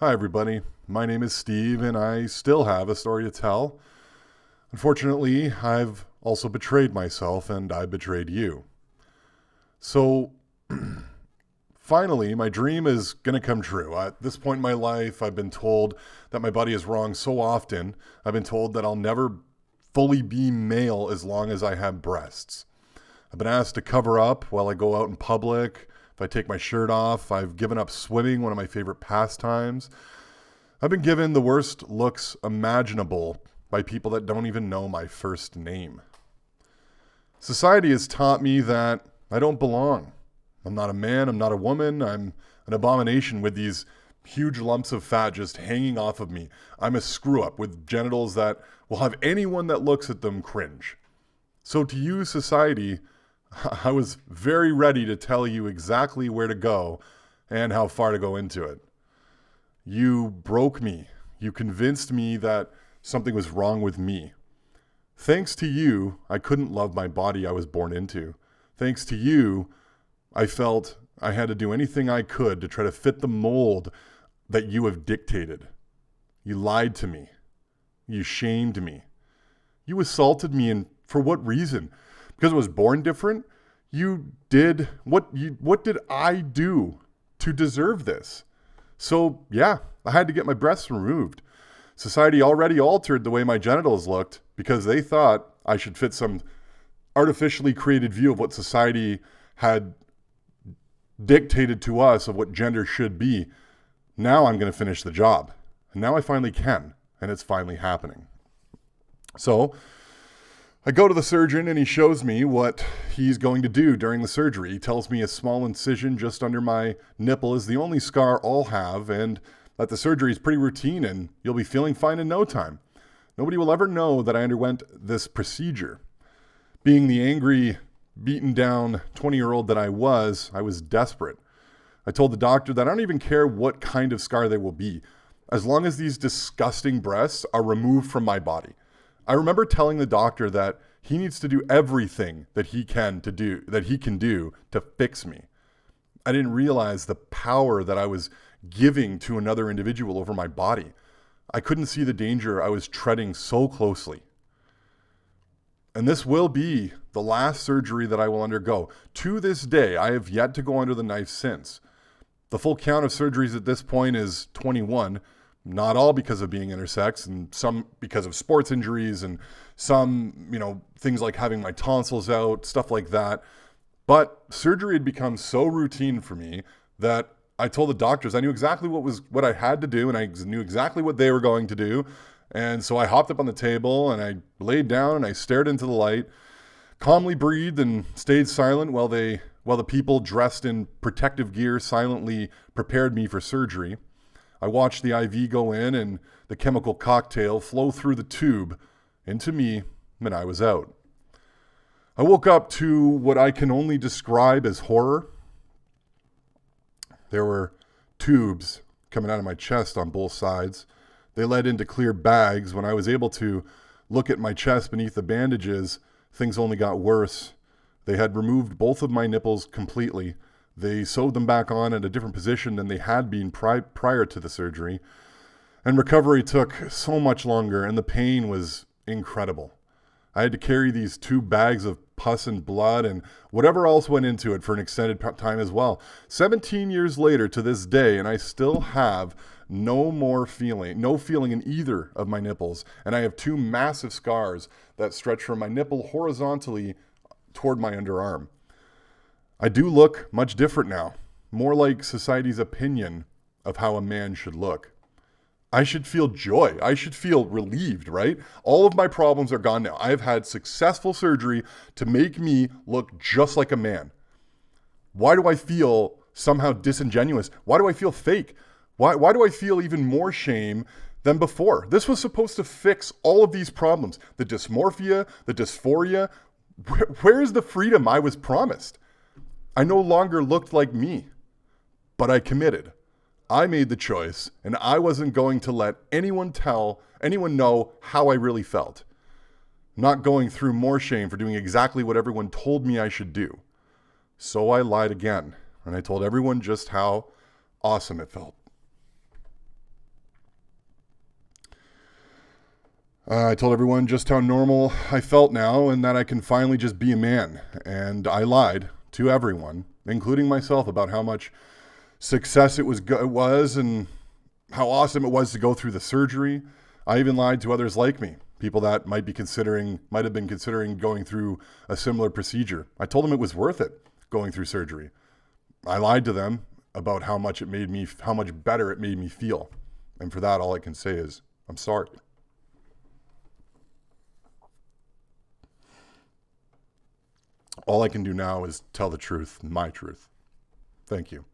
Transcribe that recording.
Hi, everybody. My name is Steve, and I still have a story to tell. Unfortunately, I've also betrayed myself, and I betrayed you. So, finally, my dream is going to come true. At this point in my life, I've been told that my body is wrong so often. I've been told that I'll never fully be male as long as I have breasts. I've been asked to cover up while I go out in public. If I take my shirt off, I've given up swimming, one of my favorite pastimes. I've been given the worst looks imaginable by people that don't even know my first name. Society has taught me that I don't belong. I'm not a man, I'm not a woman, I'm an abomination with these huge lumps of fat just hanging off of me. I'm a screw up with genitals that will have anyone that looks at them cringe. So to you, society, I was very ready to tell you exactly where to go and how far to go into it. You broke me. You convinced me that something was wrong with me. Thanks to you, I couldn't love my body I was born into. Thanks to you, I felt I had to do anything I could to try to fit the mold that you have dictated. You lied to me. You shamed me. You assaulted me, and for what reason? Because I was born different? You did what did I do to deserve this? So, yeah, I had to get my breasts removed. Society already altered the way my genitals looked because they thought I should fit some artificially created view of what society had dictated to us of what gender should be. Now I'm going to finish the job. And now I finally can, and it's finally happening. So, I go to the surgeon and he shows me what he's going to do during the surgery. He tells me a small incision just under my nipple is the only scar I'll have, and that the surgery is pretty routine and you'll be feeling fine in no time. Nobody will ever know that I underwent this procedure. Being the angry, beaten down 20-year-old that I was desperate. I told the doctor that I don't even care what kind of scar they will be, as long as these disgusting breasts are removed from my body. I remember telling the doctor that he needs to do everything that he can do to fix me. I didn't realize the power that I was giving to another individual over my body. I couldn't see the danger I was treading so closely. And this will be the last surgery that I will undergo. To this day, I have yet to go under the knife since. The full count of surgeries at this point is 21. Not all because of being intersex, and some because of sports injuries, and some, things like having my tonsils out, stuff like that. But surgery had become so routine for me that I told the doctors I knew exactly what I had to do, and I knew exactly what they were going to do. And so I hopped up on the table and I laid down and I stared into the light, calmly breathed and stayed silent while the people dressed in protective gear silently prepared me for surgery. I watched the IV go in and the chemical cocktail flow through the tube into me, and I was out. I woke up to what I can only describe as horror. There were tubes coming out of my chest on both sides. They led into clear bags. When I was able to look at my chest beneath the bandages, things only got worse. They had removed both of my nipples completely. They sewed them back on at a different position than they had been prior to the surgery. And recovery took so much longer, and the pain was incredible. I had to carry these 2 bags of pus and blood and whatever else went into it for an extended time as well. 17 years later to this day, and I still have no feeling in either of my nipples. And I have 2 massive scars that stretch from my nipple horizontally toward my underarm. I do look much different now, more like society's opinion of how a man should look. I should feel joy. I should feel relieved, right? All of my problems are gone now. I've had successful surgery to make me look just like a man. Why do I feel somehow disingenuous? Why do I feel fake? Why do I feel even more shame than before? This was supposed to fix all of these problems. The dysmorphia, the dysphoria. Where is the freedom I was promised? I no longer looked like me, but I committed. I made the choice, and I wasn't going to let anyone know how I really felt. Not going through more shame for doing exactly what everyone told me I should do. So I lied again, and I told everyone just how awesome it felt. I told everyone just how normal I felt now and that I can finally just be a man. And I lied to everyone, including myself, about how much success it was and how awesome it was to go through the surgery. I even lied to others like me, people that might have been considering going through a similar procedure. I told them it was worth it going through surgery. I lied to them about how much better it made me feel. And for that, all I can say is, I'm sorry. All I can do now is tell the truth, my truth. Thank you.